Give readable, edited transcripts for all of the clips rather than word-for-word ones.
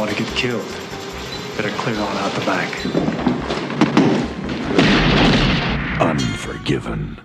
want to get killed, better clear on out the back. Unforgiven.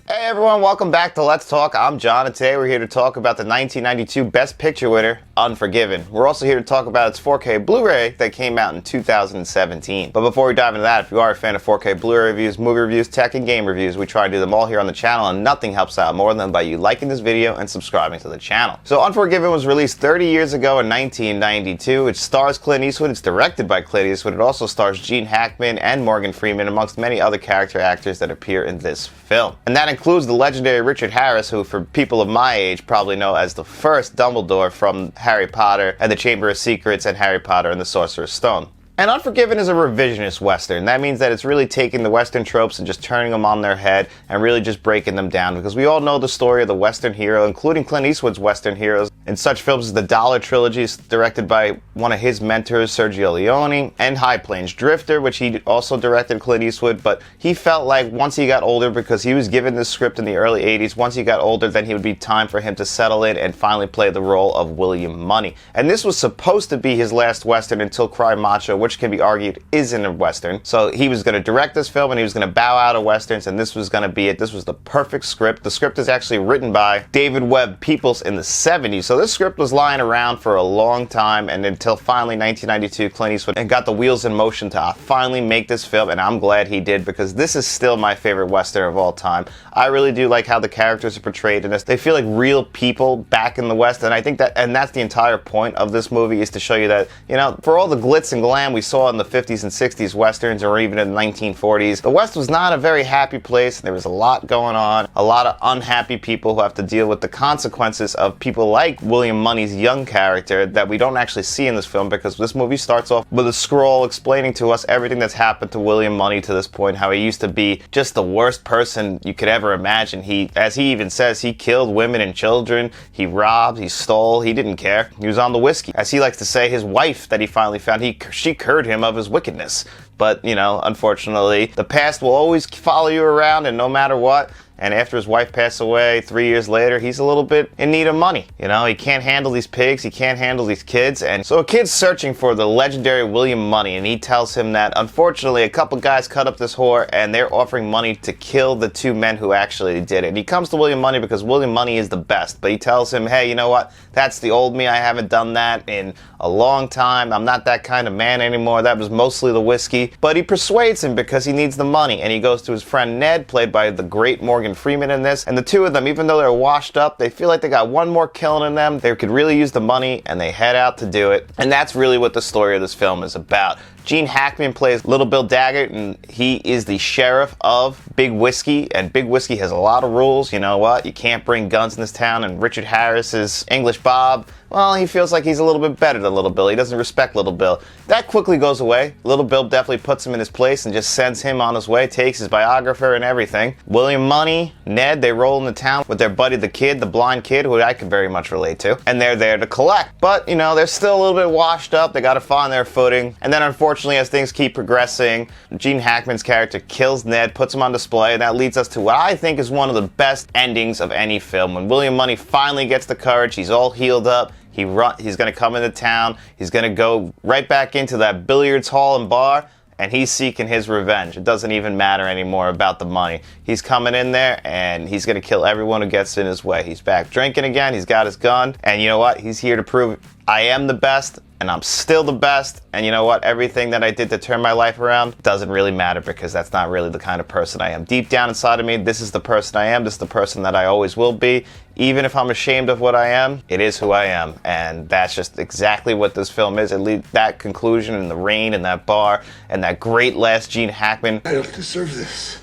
Hey everyone, welcome back to Let's Talk. I'm John, and today we're here to talk about the 1992 Best Picture winner, Unforgiven. We're also here to talk about its 4K Blu-ray that came out in 2017. But before we dive into that, if you are a fan of 4K Blu-ray reviews, movie reviews, tech, and game reviews, we try to do them all here on the channel, and nothing helps out more than by you liking this video and subscribing to the channel. So Unforgiven was released 30 years ago in 1992. It stars Clint Eastwood. It's directed by Clint Eastwood. It also stars Gene Hackman and Morgan Freeman, amongst many other character actors that appear in this film. And that includes the legendary Richard Harris, who for people of my age probably know as the first Dumbledore from Harry Potter and the Chamber of Secrets and Harry Potter and the Sorcerer's Stone. And Unforgiven is a revisionist Western. That means that it's really taking the Western tropes and just turning them on their head and really just breaking them down, because we all know the story of the Western hero, including Clint Eastwood's Western heroes, in such films as the Dollar Trilogy, directed by one of his mentors, Sergio Leone, and High Plains Drifter, which he also directed, Clint Eastwood, but he felt like once he got older, because he was given this script in the early 80s, once he got older, then he would be time for him to settle in and finally play the role of William Money. And this was supposed to be his last Western until Cry Macho, which can be argued isn't a Western. So he was going to direct this film and he was going to bow out of Westerns, and this was going to be it. This was the perfect script. The script is actually written by David Webb Peoples in the 70s. So this script was lying around for a long time, and until finally 1992, Clint Eastwood and got the wheels in motion to finally make this film, and I'm glad he did, because this is still my favorite Western of all time. I really do like how the characters are portrayed in this. They feel like real people back in the West, and I think that, and that's the entire point of this movie, is to show you that, you know, for all the glitz and glam we saw in the 50s and 60s Westerns, or even in the 1940s, the West was not a very happy place. There was a lot going on, a lot of unhappy people who have to deal with the consequences of people like William Money's young character that we don't actually see in this film, because this movie starts off with a scroll explaining to us everything that's happened to William Money to this point, how he used to be just the worst person you could ever imagine. He, as he even says, he killed women and children, he robbed, he stole, he didn't care. He was on the whiskey. As he likes to say, his wife that he finally found, she cured him of his wickedness. But, you know, unfortunately, the past will always follow you around, and no matter what. And after his wife passed away 3 years later, he's a little bit in need of money. You know, he can't handle these pigs, he can't handle these kids. And so a kid's searching for the legendary William Money, and he tells him that unfortunately a couple guys cut up this whore and they're offering money to kill the two men who actually did it. And he comes to William Money because William Money is the best, but he tells him, hey, you know what, that's the old me. I haven't done that in a long time. I'm not that kind of man anymore. That was mostly the whiskey. But he persuades him because he needs the money, and he goes to his friend Ned, played by the great Morgan Freeman in this, and the two of them, even though they're washed up, they feel like they got one more killing in them. They could really use the money, and they head out to do it. And that's really what the story of this film is about. Gene Hackman plays Little Bill Daggett, and he is the sheriff of Big Whiskey, and Big Whiskey has a lot of rules. You know what? You can't bring guns in this town, and Richard Harris is English Bob. Well, he feels like he's a little bit better than Little Bill. He doesn't respect Little Bill. That quickly goes away. Little Bill definitely puts him in his place and just sends him on his way, takes his biographer and everything. William Money, Ned, they roll into town with their buddy the kid, the blind kid, who I can very much relate to, and they're there to collect. But, you know, they're still a little bit washed up. They gotta find their footing. And then unfortunately, as things keep progressing, Gene Hackman's character kills Ned, puts him on display, and that leads us to what I think is one of the best endings of any film. When William Money finally gets the courage, he's all healed up, he's going to come into town, he's going to go right back into that billiards hall and bar, and he's seeking his revenge. It doesn't even matter anymore about the money. He's coming in there, and he's going to kill everyone who gets in his way. He's back drinking again, he's got his gun, and you know what? He's here to prove I am the best, and I'm still the best, and you know what? Everything that I did to turn my life around doesn't really matter, because that's not really the kind of person I am. Deep down inside of me, this is the person I am, this is the person that I always will be. Even if I'm ashamed of what I am, it is who I am, and that's just exactly what this film is. It leads that conclusion in the rain and that bar, and that great last Gene Hackman. I don't deserve this.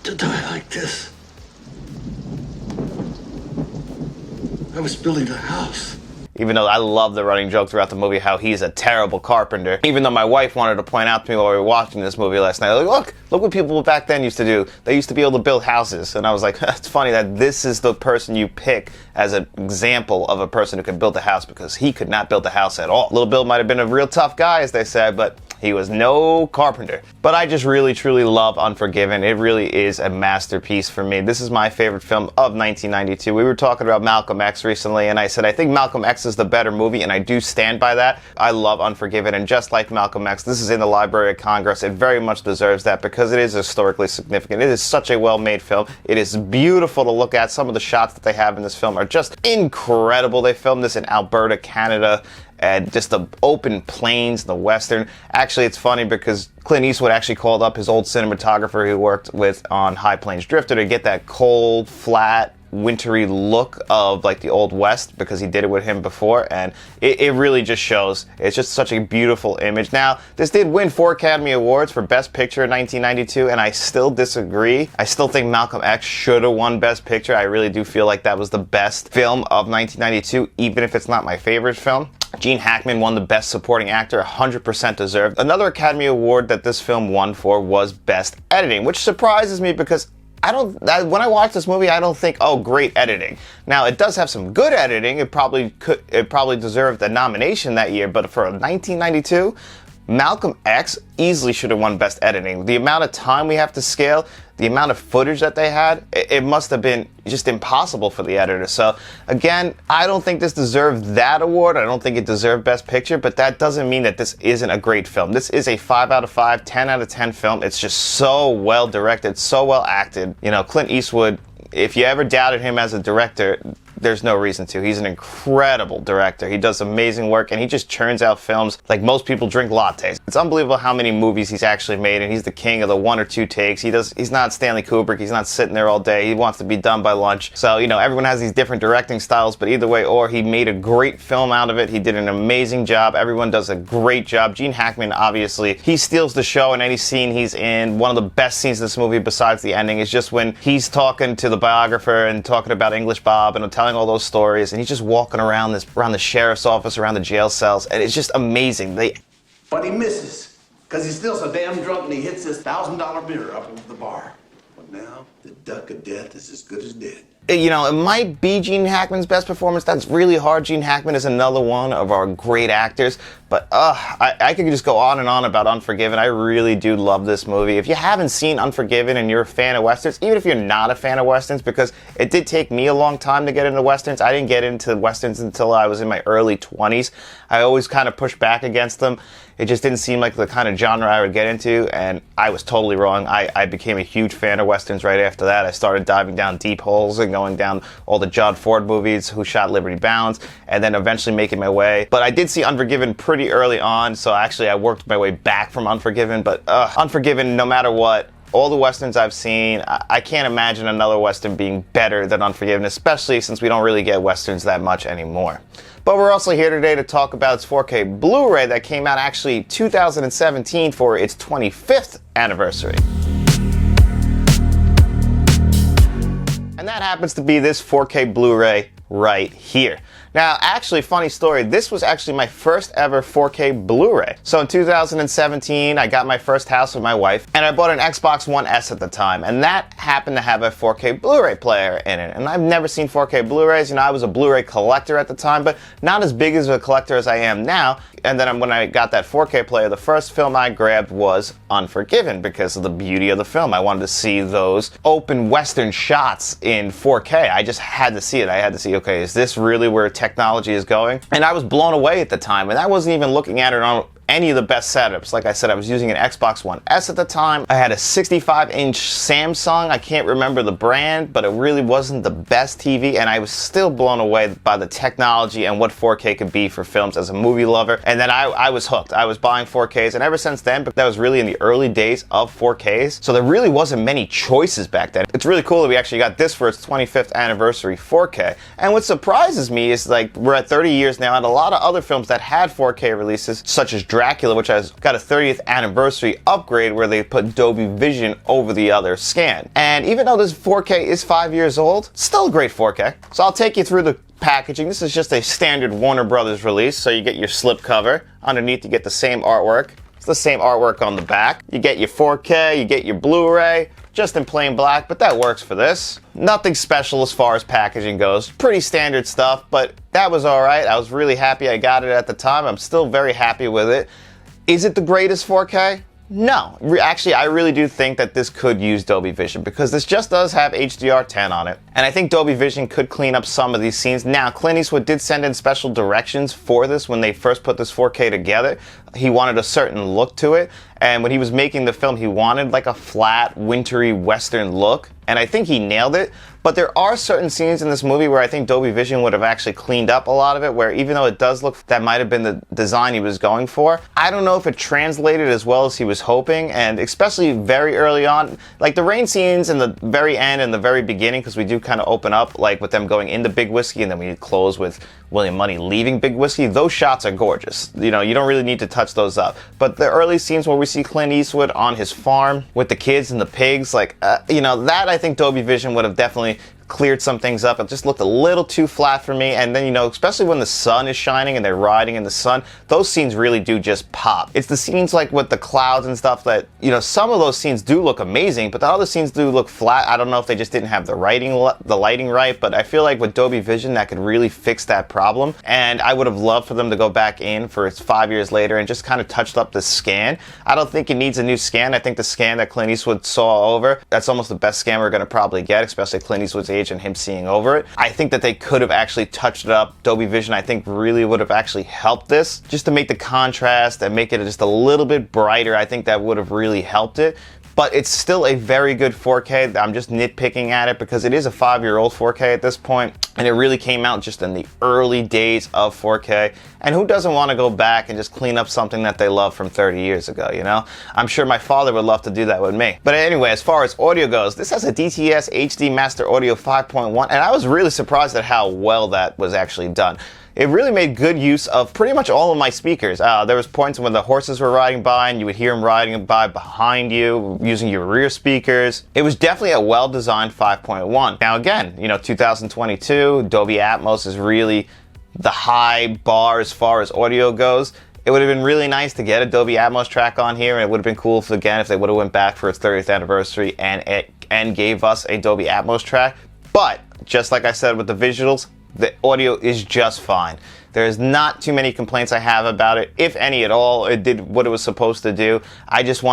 To die like this. I was building a house. Even though I love the running joke throughout the movie how he's a terrible carpenter. Even though my wife wanted to point out to me while we were watching this movie last night, like, look what people back then used to do. They used to be able to build houses. And I was like, it's funny that this is the person you pick as an example of a person who can build a house, because he could not build a house at all. Little Bill might have been a real tough guy, as they said, but He was no carpenter. But I just really, truly love Unforgiven. It really is a masterpiece for me. This is my favorite film of 1992. We were talking about Malcolm X recently, and I said I think Malcolm X is the better movie, and I do stand by that. I love Unforgiven, and just like Malcolm X, this is in the Library of Congress. It very much deserves that because it is historically significant. It is such a well-made film. It is beautiful to look at. Some of the shots that they have in this film are just incredible. They filmed this in Alberta, Canada, and just the open plains, the western. Actually, it's funny because Clint Eastwood actually called up his old cinematographer he worked with on High Plains Drifter to get that cold, flat, wintry look of like the Old West because he did it with him before, and it really just shows. It's just such a beautiful image. Now, this did win 4 Academy Awards for Best Picture in 1992, and I still disagree. I still think Malcolm X should have won Best Picture. I really do feel like that was the best film of 1992, even if it's not my favorite film. Gene Hackman won the Best Supporting Actor, 100% deserved. Another Academy Award that this film won for was Best Editing, which surprises me because when I watch this movie, I don't think, oh, great editing. Now, it does have some good editing. It probably deserved a nomination that year, but for 1992, Malcolm X easily should have won Best Editing. The amount of time we have to scale, the amount of footage that they had, it must have been just impossible for the editor. So again, I don't think this deserved that award. I don't think it deserved Best Picture, but that doesn't mean that this isn't a great film. This is a 5 out of 5, 10 out of 10 film. It's just so well directed, so well acted. You know, Clint Eastwood, if you ever doubted him as a director, there's no reason to. He's an incredible director. He does amazing work, and he just churns out films like most people drink lattes. It's unbelievable how many movies he's actually made, and he's the king of the 1 or 2 takes. He's not Stanley Kubrick. He's not sitting there all day. He wants to be done by lunch. So, you know, everyone has these different directing styles, but either way, or he made a great film out of it. He did an amazing job. Everyone does a great job. Gene Hackman, obviously, he steals the show in any scene he's in. One of the best scenes in this movie, besides the ending, is just when he's talking to the biographer and talking about English Bob and telling all those stories, and he's just walking around the sheriff's office, around the jail cells, and it's just amazing. But he misses, because he's still so damn drunk and he hits this $1,000 mirror up into the bar. But now, the duck of death is as good as dead. You know, it might be Gene Hackman's best performance. That's really hard. Gene Hackman is another one of our great actors. But I could just go on and on about Unforgiven. I really do love this movie. If you haven't seen Unforgiven and you're a fan of Westerns, even if you're not a fan of Westerns, because it did take me a long time to get into Westerns. I didn't get into Westerns until I was in my early 20s. I always kind of pushed back against them. It just didn't seem like the kind of genre I would get into, and I was totally wrong. I became a huge fan of Westerns right after that. I started diving down deep holes and going down all the John Ford movies, Who Shot Liberty Balance, and then eventually making my way. But I did see Unforgiven pretty early on, so actually I worked my way back from Unforgiven. But Unforgiven, no matter what, all the Westerns I've seen, I can't imagine another Western being better than Unforgiven, especially since we don't really get Westerns that much anymore. But we're also here today to talk about its 4K Blu-ray that came out actually 2017 for its 25th anniversary. And that happens to be this 4K Blu-ray right here. Now, actually, funny story, this was actually my first ever 4K Blu-ray. So in 2017, I got my first house with my wife, and I bought an Xbox One S at the time, and that happened to have a 4K Blu-ray player in it. And I've never seen 4K Blu-rays. You know, I was a Blu-ray collector at the time, but not as big as a collector as I am now. And then when I got that 4K player, the first film I grabbed was Unforgiven because of the beauty of the film. I wanted to see those open Western shots in 4K. I just had to see it. I had to see, okay, is this really where technology is going? And I was blown away at the time, and I wasn't even looking at it on any of the best setups. Like I said, I was using an Xbox One S at the time. I had a 65-inch Samsung. I can't remember the brand, but it really wasn't the best TV, and I was still blown away by the technology and what 4K could be for films as a movie lover. And then I was hooked. I was buying 4Ks, and ever since then, but that was really in the early days of 4Ks, so there really wasn't many choices back then. It's really cool that we actually got this for its 25th anniversary 4K. And what surprises me is, like, we're at 30 years now, and a lot of other films that had 4K releases, such as Dracula, which has got a 30th anniversary upgrade where they put Dolby Vision over the other scan. And even though this 4K is 5 years old, still a great 4K. So I'll take you through the packaging. This is just a standard Warner Brothers release, so you get your slipcover. Underneath you get the same artwork. It's the same artwork on the back. You get your 4K, you get your Blu-ray, just in plain black, but that works for this. Nothing special as far as packaging goes. Pretty standard stuff, but that was alright. I was really happy I got it at the time. I'm still very happy with it. Is it the greatest 4K? No. Actually, I really do think that this could use Dolby Vision because this just does have HDR10 on it. And I think Dolby Vision could clean up some of these scenes. Now, Clint Eastwood did send in special directions for this when they first put this 4K together. He wanted a certain look to it. And when he was making the film, he wanted like a flat, wintry, western look. And I think he nailed it. But there are certain scenes in this movie where I think Dolby Vision would have actually cleaned up a lot of it, where even though it does look, that might have been the design he was going for, I don't know if it translated as well as he was hoping, and especially very early on, like the rain scenes in the very end and the very beginning, because we do kind of open up like with them going into Big Whiskey and then we close with William Money leaving Big Whiskey. Those shots are gorgeous. You know, you don't really need to touch those up. But the early scenes where we see Clint Eastwood on his farm with the kids and the pigs, like, you know, that I think Dolby Vision would have definitely cleared some things up. It just looked a little too flat for me. And then, you know, especially when the sun is shining and they're riding in the sun, those scenes really do just pop. It's the scenes like with the clouds and stuff that, you know, some of those scenes do look amazing, but the other scenes do look flat. I don't know if they just didn't have the lighting right, but I feel like with Dolby Vision that could really fix that problem. And I would have loved for them to go back in for it's 5 years later and just kind of touched up the scan. I don't think it needs a new scan. I think the scan that Clint Eastwood saw over, that's almost the best scan we're going to probably get, especially Clint Eastwood's age and him seeing over it. I think that they could have actually touched it up. Dolby Vision, I think, really would have actually helped this, just to make the contrast and make it just a little bit brighter. I think that would have really helped it. But it's still a very good 4K. I'm just nitpicking at it because it is a 5-year-old 4K at this point, and it really came out just in the early days of 4K. And who doesn't want to go back and just clean up something that they loved from 30 years ago, you know? I'm sure my father would love to do that with me. But anyway, as far as audio goes, this has a DTS HD Master Audio 5.1, and I was really surprised at how well that was actually done. It really made good use of pretty much all of my speakers. There was points when the horses were riding by and you would hear them riding by behind you using your rear speakers. It was definitely a well-designed 5.1. Now again, you know, 2022, Dolby Atmos is really the high bar as far as audio goes. It would have been really nice to get a Dolby Atmos track on here, and it would have been cool if they would have went back for its 30th anniversary and gave us a Dolby Atmos track. But just like I said with the visuals, the audio is just fine. There's not too many complaints I have about it, if any at all. It did what it was supposed to do. I'm just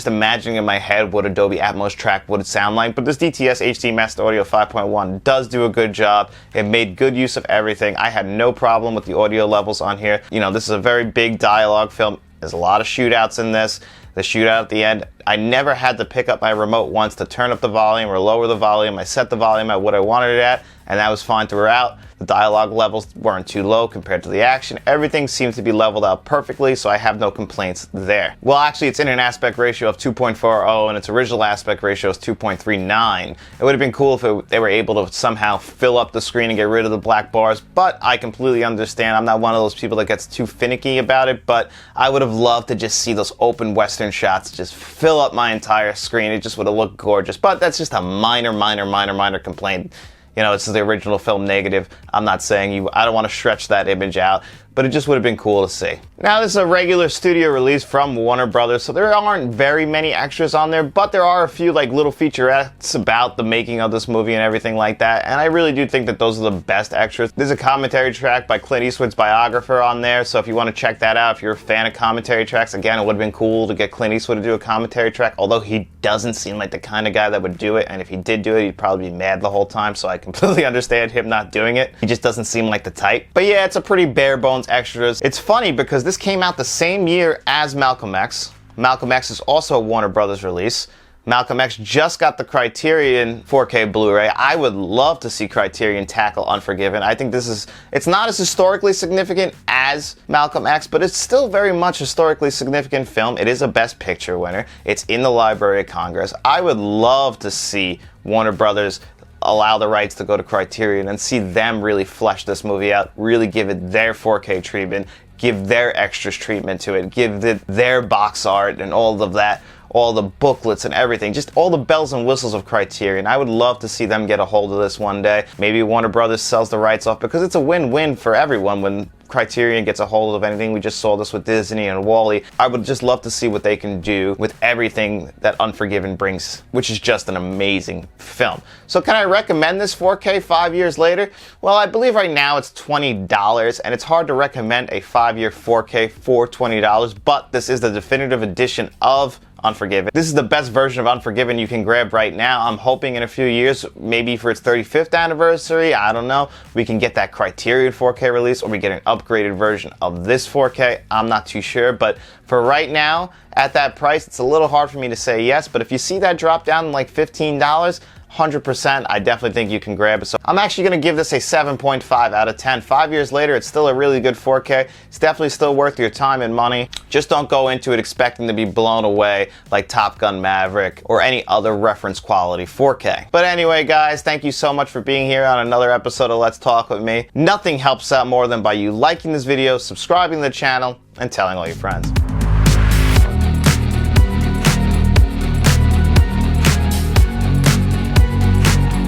imagining in my head what a Dolby Atmos track would sound like. But this DTS HD Master Audio 5.1 does do a good job. It made good use of everything. I had no problem with the audio levels on here. You know, this is a very big dialogue film. There's a lot of shootouts in this. The shootout at the end, I never had to pick up my remote once to turn up the volume or lower the volume. I set the volume at what I wanted it at, and that was fine throughout. The dialogue levels weren't too low compared to the action. Everything seems to be leveled out perfectly, so I have no complaints there. Well, actually, it's in an aspect ratio of 2.40, and its original aspect ratio is 2.39. It would have been cool if they were able to somehow fill up the screen and get rid of the black bars, but I completely understand. I'm not one of those people that gets too finicky about it, but I would have loved to just see those open western shots just fill up my entire screen. It just would have looked gorgeous, but that's just a minor complaint. You know, this is the original film negative. I'm not saying I don't want to stretch that image out, but it just would have been cool to see. Now, this is a regular studio release from Warner Brothers, so there aren't very many extras on there, but there are a few like little featurettes about the making of this movie and everything like that, and I really do think that those are the best extras. There's a commentary track by Clint Eastwood's biographer on there, so if you want to check that out, if you're a fan of commentary tracks, again, it would have been cool to get Clint Eastwood to do a commentary track, although he doesn't seem like the kind of guy that would do it, and if he did do it, he'd probably be mad the whole time, so I completely understand him not doing it. He just doesn't seem like the type. But yeah, it's a pretty bare bones extras. It's funny because this came out the same year as Malcolm X. Malcolm X is also a Warner Brothers release. Malcolm X just got the Criterion 4K Blu-ray. I would love to see Criterion tackle Unforgiven. I think it's not as historically significant as Malcolm X, but it's still very much a historically significant film. It is a Best Picture winner. It's in the Library of Congress. I would love to see Warner Brothers allow the rights to go to Criterion and see them really flesh this movie out, really give it their 4K treatment, give their extras treatment to it, give their box art and all of that, all the booklets and everything, just all the bells and whistles of Criterion. I would love to see them get a hold of this one day. Maybe Warner Brothers sells the rights off because it's a win-win for everyone when Criterion gets a hold of anything. We just saw this with Disney and Wall-E. I would just love to see what they can do with everything that Unforgiven brings, which is just an amazing film. So can I recommend this 4K 5 years later? Well, I believe right now it's $20, and it's hard to recommend a 5-year 4K for $20, but this is the definitive edition of Unforgiven. This is the best version of Unforgiven you can grab right now. I'm hoping in a few years, maybe for its 35th anniversary, I don't know, we can get that Criterion 4K release, or we get an upgraded version of this 4K. I'm not too sure, but for right now, at that price, it's a little hard for me to say yes, but if you see that drop down like $15, 100%, I definitely think you can grab it. So I'm actually going to give this a 7.5 out of 10. 5 years later, it's still a really good 4K. It's definitely still worth your time and money. Just don't go into it expecting to be blown away like Top Gun Maverick or any other reference quality 4K. But anyway, guys, thank you so much for being here on another episode of Let's Talk With Me. Nothing helps out more than by you liking this video, subscribing to the channel, and telling all your friends.